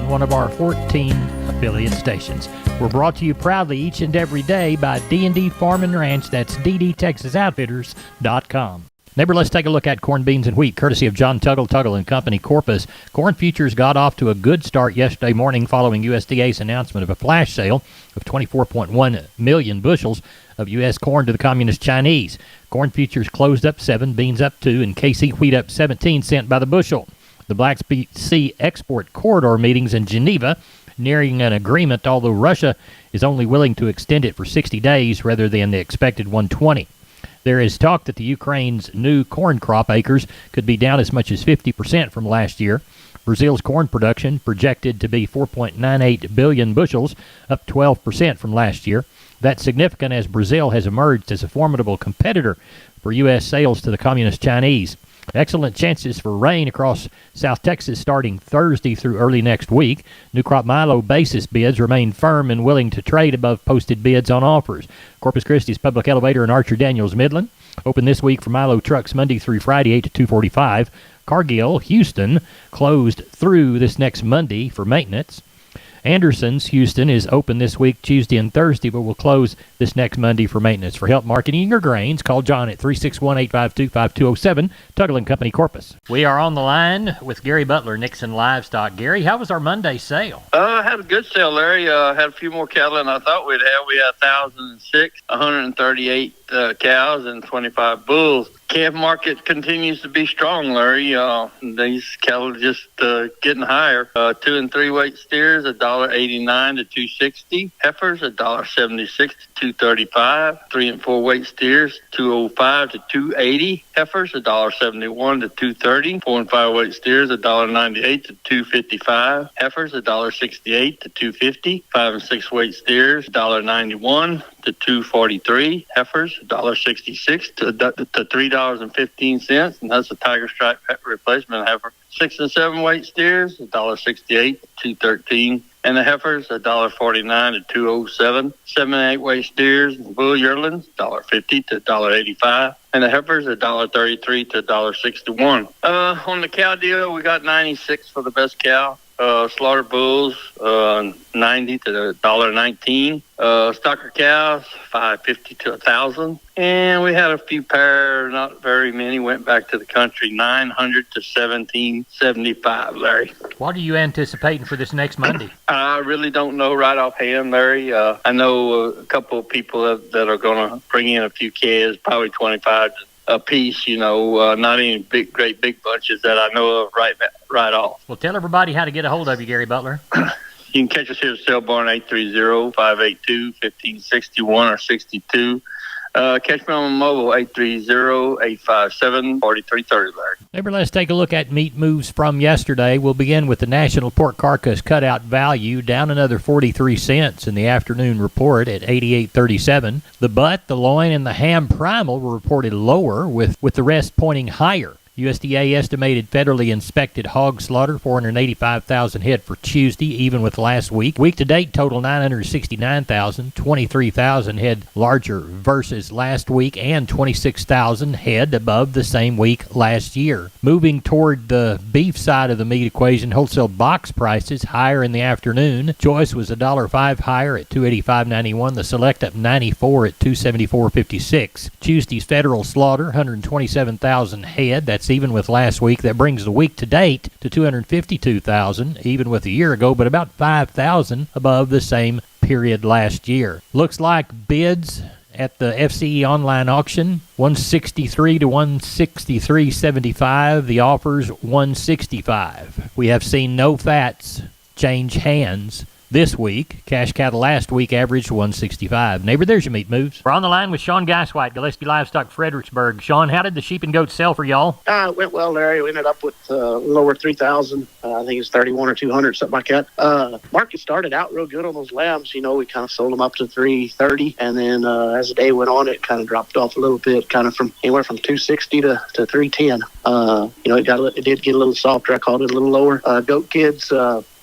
on one of our 14 affiliate stations. We're brought to you proudly each and every day by D&D Farm and Ranch. That's ddtexasoutfitters.com. Neighbor, let's take a look at corn, beans, and wheat, courtesy of John Tuggle and Company, Corpus. Corn futures got off to a good start yesterday morning following USDA's announcement of a flash sale of 24.1 million bushels of U.S. corn to the Communist Chinese. Corn futures closed up 7, beans up 2, and KC wheat up 17 cents by the bushel. The Black Sea Export Corridor meetings in Geneva nearing an agreement, although Russia is only willing to extend it for 60 days rather than the expected 120. There is talk that the Ukraine's new corn crop acres could be down as much as 50% from last year. Brazil's corn production projected to be 4.98 billion bushels, up 12% from last year. That's significant as Brazil has emerged as a formidable competitor for U.S. sales to the Communist Chinese. Excellent chances for rain across South Texas starting Thursday through early next week. New crop milo basis bids remain firm and willing to trade above posted bids on offers. Corpus Christi's Public Elevator and Archer Daniels Midland open this week for milo trucks Monday through Friday 8 to 2:45. Cargill, Houston closed through this next Monday for maintenance. Anderson's Houston is open this week, Tuesday and Thursday, but will close this next Monday for maintenance. For help marketing your grains, call John at 361-852-5207, Tuggle & Company, Corpus. We are on the line with Gary Butler, Nixon Livestock. Gary, how was our Monday sale? I had a good sale, Larry. Had a few more cattle than I thought we'd have. We had 1,006, 138 cows, and 25 bulls. Calf market continues to be strong, Larry. These cattle are just getting higher. 2 and 3 weight steers, $1.89 to $2.60. Heifers, $1.76 to $2.35. 3 and 4 weight steers, $2.05 to $2.80. Heifers, $1.71 to $2.30. 4 and 5 weight steers, $1.98 to $2.55. Heifers, $1.68 to $2.50. 5 and 6 weight steers, $1.91 to $2.43. Heifers, $1.66 to $3.15, and that's a Tiger Stripe replacement heifer. 6 and 7 weight steers, $1.68 to $2.13, and the heifers, $1.49 to $2.07. 7 and 8 weight steers, bull yearlings, $1.50 to $1.85, and the heifers, $1.33 to $1.61. On the cow deal, we got 96 for the best cow. Slaughter bulls, 90 to $1.19. Stocker cows, $5.50 to $1,000. And we had a few pair, not very many, went back to the country, 900 to $17.75, Larry. What are you anticipating for this next Monday? I really don't know right offhand, Larry. I know a couple of people that are going to bring in a few calves, probably 25 a piece, not any great big bunches that I know of right off. Well, tell everybody how to get a hold of you, Gary Butler. You can catch us here at Sale Barn, 830-582-1561 or 62. Catch me on my mobile, 830-857-4330, Larry. Neighbor, let's take a look at meat moves from yesterday. We'll begin with the national pork carcass cutout value, down another 43 cents in the afternoon report at 88.37. The butt, the loin, and the ham primal were reported lower, with the rest pointing higher. USDA estimated federally inspected hog slaughter, 485,000 head for Tuesday, even with last week. Week-to-date total 969,000, 23,000 head larger versus last week, and 26,000 head above the same week last year. Moving toward the beef side of the meat equation, wholesale box prices higher in the afternoon. Choice was $1.05 higher at $285.91. The Select up 94 at $274.56. Tuesday's federal slaughter, 127,000 head. That's even with last week. That brings the week to date to 252,000, even with a year ago, but about 5,000 above the same period last year. Looks like bids at the FCE online auction, 163 to 163.75. The offers, 165. We have seen no fats change hands this week. Cash cattle last week averaged 165. Neighbor, there's your meat moves. We're on the line with Sean Geiswhite, Gillespie Livestock, Fredericksburg. Sean, how did the sheep and goats sell for y'all? It went well, Larry. We ended up with a little over 3,000. I think it's 31 or 200, something like that. Market started out real good on those lambs. We kind of sold them up to 330, and then as the day went on, it kind of dropped off a little bit, kind of from anywhere from 260 to 310. It did get a little softer. I called it a little lower. Goat kids,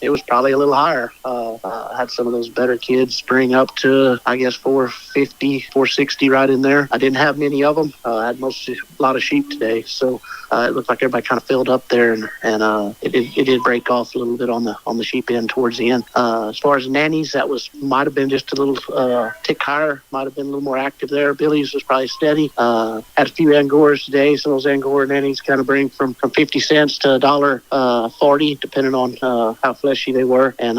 it was probably a little higher. Had some of those better kids bring up to, I guess, 450, 460 right in there. I didn't have many of them. I had a lot of sheep today, so it looked like everybody kind of filled up there, and it did break off a little bit on the sheep end towards the end. As far as nannies, that might have been just a little tick higher, might have been a little more active there. Billy's was probably steady. Had a few Angors today. Some of those Angora nannies kind of bring from 50 cents to $1.40, depending on how fleshy they were. And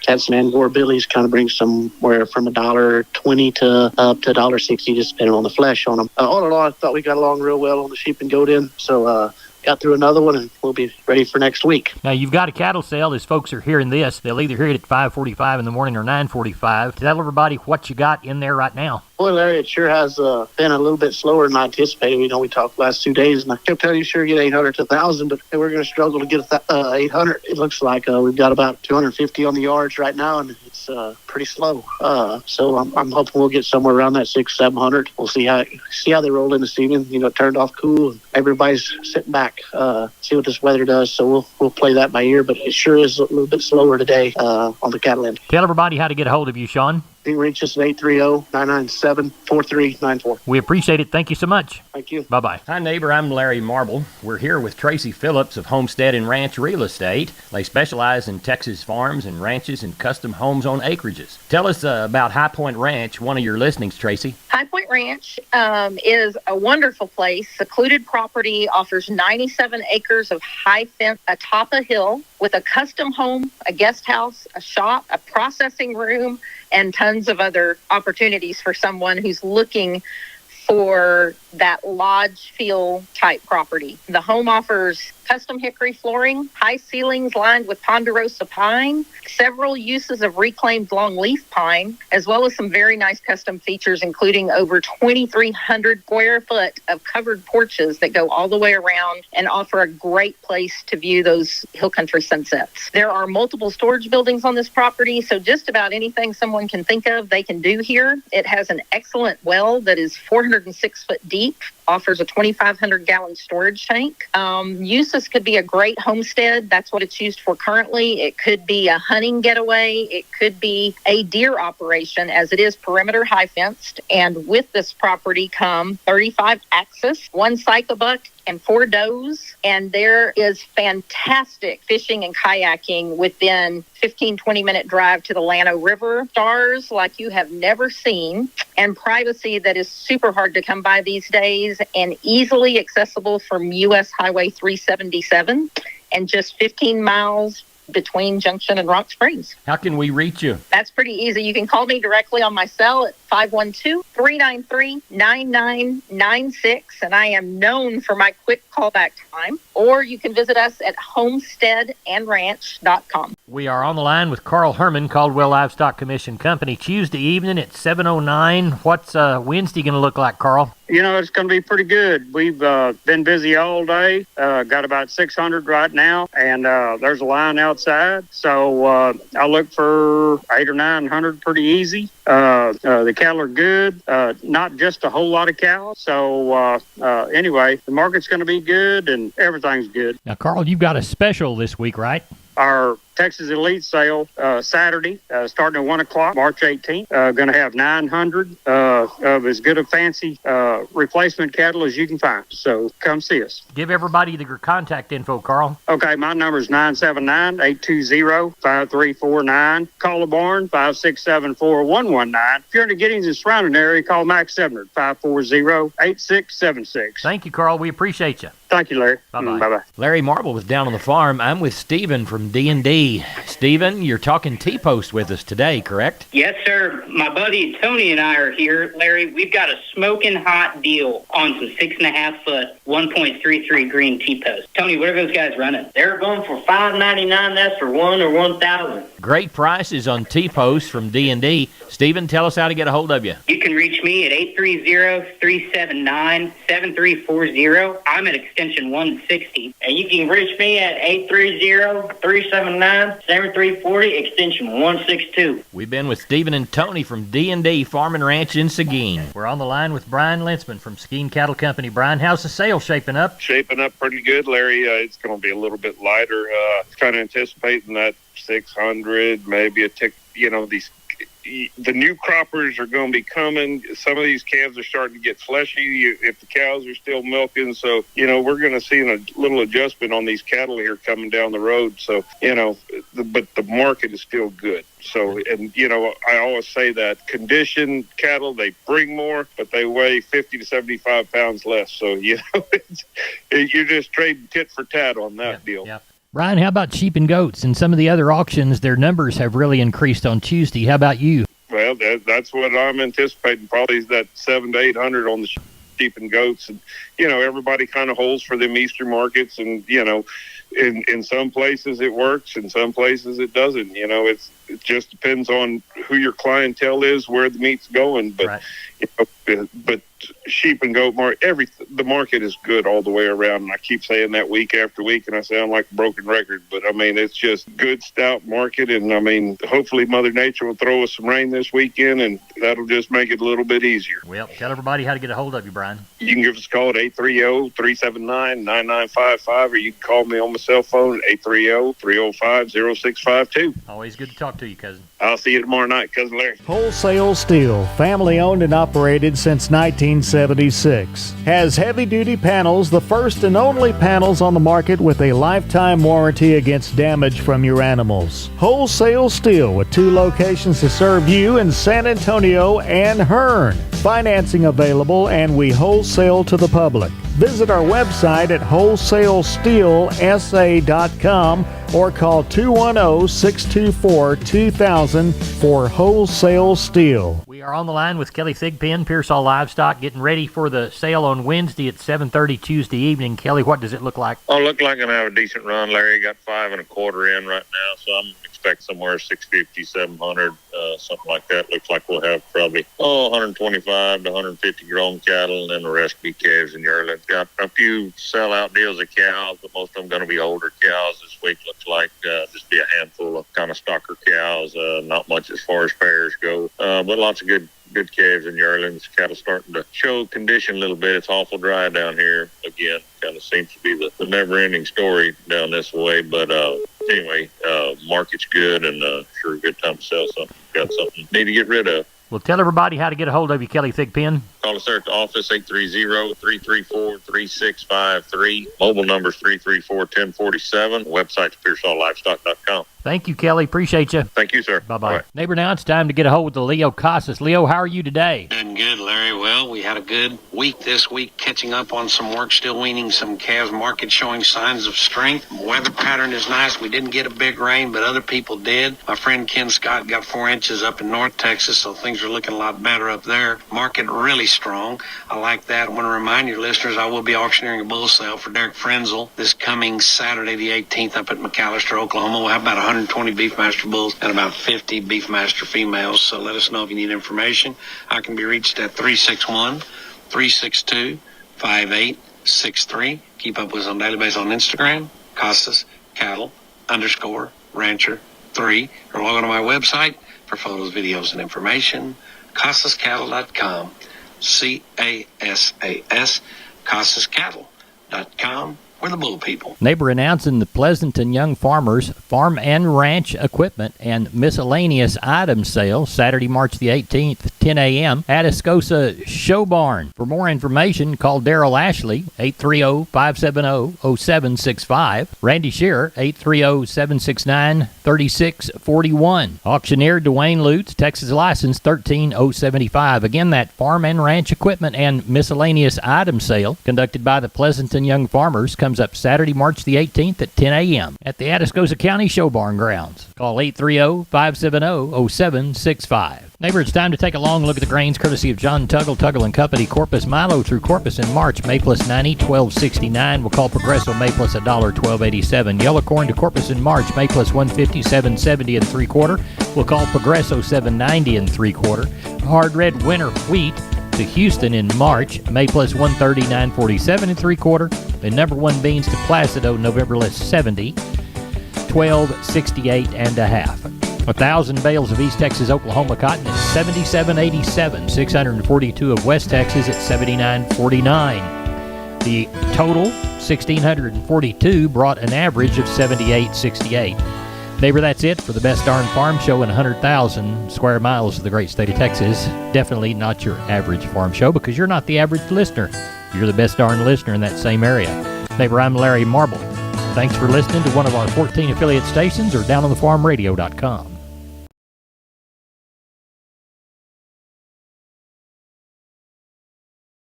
had some Angora Billies kind of bring somewhere from $1.20 to up to $1.60, just depending on the flesh on them. All in all, I thought we got along real well on the sheep and goat end. So got through another one, and we'll be ready for next week. Now, you've got a cattle sale. As folks are hearing this, they'll either hear it at 5:45 in the morning or 9:45. Tell everybody what you got in there right now. Boy, Larry, it sure has been a little bit slower than I anticipated. We talked last 2 days, and I kept telling you, sure, get 800 to 1,000, but we're going to struggle to get 800. It looks like we've got about 250 on the yards right now, and it's pretty slow. So I'm hoping we'll get somewhere around that 600-700. We'll see how they roll in this evening. It turned off cool, and everybody's sitting back, see what this weather does. So we'll play that by ear, but it sure is a little bit slower today on the cattle end. Tell everybody how to get a hold of you, Sean. You can reach us at 830-997-4394. We appreciate it. Thank you so much. Thank you. Bye-bye. Hi, neighbor. I'm Larry Marble. We're here with Tracy Phillips of Homestead and Ranch Real Estate. They specialize in Texas farms and ranches and custom homes on acreages. Tell us about High Point Ranch, one of your listings, Tracy. High Point Ranch is a wonderful place. Secluded property, offers 97 acres of high fence atop a hill with a custom home, a guest house, a shop, a processing room, and tons of other opportunities for someone who's looking for that lodge feel type property. The home offers custom hickory flooring, high ceilings lined with ponderosa pine, several uses of reclaimed longleaf pine, as well as some very nice custom features, including over 2,300 square foot of covered porches that go all the way around and offer a great place to view those hill country sunsets. There are multiple storage buildings on this property, so just about anything someone can think of, they can do here. It has an excellent well that is 406 foot deep, offers a 2,500 gallon storage tank. Uses could be a great homestead. That's what it's used for currently. It could be a hunting getaway. It could be a deer operation, as it is perimeter high fenced. And with this property come 35 axis, 1 cyclebuck, and 4 does. And there is fantastic fishing and kayaking within 15-20 minute drive to the Llano River. Stars like you have never seen, and privacy that is super hard to come by these days, and easily accessible from US Highway 377 and just 15 miles between Junction and Rock Springs. How can we reach you? That's pretty easy. You can call me directly on my cell at 512-393-9996, and I am known for my quick callback time. Or you can visit us at homesteadandranch.com. We are on the line with Carl Herman, Caldwell Livestock Commission Company, Tuesday evening at 7:09. What's Wednesday going to look like, Carl? It's going to be pretty good. We've been busy all day. Got about 600 right now, and there's a line outside. So I look for 800 or 900 pretty easy. The cattle are good, not just a whole lot of cows. So anyway, the market's going to be good, and everything's good. Now, Carl, you've got a special this week, right? Our Texas Elite sale Saturday, starting at 1 o'clock, March 18th. Going to have 900 of as good a fancy replacement cattle as you can find. So come see us. Give everybody your contact info, Carl. Okay, my number is 979-820-5349. Call the barn, 567-4119. If you're in the Giddings and surrounding area, call Max Sebner, 540-8676. Thank you, Carl. We appreciate you. Thank you, Larry. Bye-bye. Bye-bye. Larry Marble was down on the farm. I'm with Stephen from D&D. Stephen, you're talking T-post with us today, correct? Yes, sir. My buddy Tony and I are here. Larry, we've got a smoking hot deal on some 6.5 foot, 1.33 green T-post. Tony, what are those guys running? They're going for $5.99. That's for 1 or 1,000. Great prices on T-posts from D&D. Stephen, tell us how to get a hold of you. You can reach me at 830-379-7340. I'm at extension 160. And you can reach me at 830-379 7340, extension 162. We've been with Stephen and Tony from D&D Farm and Ranch in Seguin. We're on the line with Brian Lintzman from Seguin Cattle Company. Brian, how's the sale shaping up? Shaping up pretty good, Larry. It's going to be a little bit lighter. Kind of anticipating that 600, maybe a tick. The new croppers are going to be coming. Some of these calves are starting to get fleshy if the cows are still milking. So, we're going to see a little adjustment on these cattle here coming down the road. So, but the market is still good. So, and, I always say that conditioned cattle, they bring more, but they weigh 50 to 75 pounds less. So, you're just trading tit for tat on that deal. Yeah. Brian, how about sheep and goats? And some of the other auctions, their numbers have really increased on Tuesday. How about you? Well, that's what I'm anticipating. Probably that 700 to 800 on the sheep and goats. And, everybody kind of holds for them Easter markets. And, in some places it works, in some places it doesn't. It just depends on who your clientele is, where the meat's going. But, right. But sheep and goat market, the market is good all the way around. And I keep saying that week after week, and I sound like a broken record. But, it's just good, stout market. And, hopefully Mother Nature will throw us some rain this weekend, and that'll just make it a little bit easier. Well, tell everybody how to get a hold of you, Brian. You can give us a call at 830-379-9955, or you can call me on my cell phone at 830-305-0652. Always good to talk to you, cousin. I'll see you tomorrow night, Cousin Larry. Wholesale Steel, family owned and operated since 1976. Has heavy-duty panels, the first and only panels on the market with a lifetime warranty against damage from your animals. Wholesale Steel with 2 locations to serve you in San Antonio and Hearn. Financing available, and we wholesale to the public. Visit our website at wholesalesteelsa.com or call 210-624-2000 for Wholesale Steel. We are on the line with Kelly Thigpen, Pearsall Livestock, getting ready for the sale on Wednesday at 7:30 Tuesday evening. Kelly, what does it look like? Oh, look like I'm going to have a decent run, Larry. Got 5 1/4 in right now, so I'm expect somewhere 650, 700, something like that. Looks like we'll have probably 125 to 150 grown cattle, and then the rest be calves and yearlings. Got a few sellout deals of cows, but most of them going to be older cows this week. Looks like just be a handful of kind of stocker cows. Not much as far as pairs go, but lots of good calves and yearlings. Cattle starting to show condition a little bit. It's awful dry down here again. Kind of seems to be the never-ending story down this way. But anyway, market's good, and sure a good time to sell something. Got something need to get rid of. Well, tell everybody how to get a hold of you, Kelly Thigpen. Call us there at the office, 830-334-3653. Mobile number's 334-1047. Website's PearsallLivestock.com. Thank you, Kelly. Appreciate you. Thank you, sir. Bye-bye. Right. Neighbor, now it's time to get a hold of the Leo Casas. Leo, how are you today? Doing good, Larry. Well, we had a good week this week, catching up on some work, still weaning some calves. Market showing signs of strength. Weather pattern is nice. We didn't get a big rain, but other people did. My friend Ken Scott got 4 inches up in North Texas, so things are looking a lot better up there. Market really strong. I like that. I want to remind your listeners, I will be auctioneering a bull sale for Derek Frenzel this coming Saturday, the 18th, up at McAllister, Oklahoma. We'll have about 120 Beefmaster bulls and about 50 Beefmaster females. So let us know if you need information. I can be reached at 361-362-5863. Keep up with us on daily basis on Instagram, Casas Cattle _Rancher 3, or log on to my website for photos, videos, and information. CasasCattle.com. CASAS. CasasCattle.com. We're the bull people. Neighbor announcing the Pleasanton Young Farmers Farm and Ranch Equipment and Miscellaneous Items Sale Saturday, March the 18th, 10 a.m. at Atascosa Show Barn. For more information, call Daryl Ashley, 830-570-0765. Randy Shearer, 830-769-3641. Auctioneer Dwayne Lutz, Texas license 13075. Again, that Farm and Ranch Equipment and Miscellaneous Items Sale conducted by the Pleasanton Young Farmers comes up Saturday, March the 18th at 10 a.m. at the Atascosa County Show Barn grounds. Call 830-570-0765. Neighbor, it's time to take a long look at the grains courtesy of John Tuggle & Company. Corpus Milo through Corpus in March. Maples 90, $12.69. We'll call Progresso Maples $1, $12.87. Yellow corn to Corpus in March. Maples $1.50, $7.70 3/4. We'll call Progresso $7.90 3/4. Hard red winter wheat to Houston in March. Maples $1.30, $9.47 3/4. And number 1 beans to Placido, November list 70. 1268 and a half. 1,000 bales of East Texas Oklahoma cotton at 77.87. 642 of West Texas at 79.49. The total 1,642 brought an average of 78.68. Neighbor, that's it for the Best Darn Farm Show in 100,000 square miles of the great state of Texas. Definitely not your average farm show because you're not the average listener. You're the best darn listener in that same area. Neighbor, I'm Larry Marble. Thanks for listening to one of our 14 affiliate stations or downonthefarmradio.com.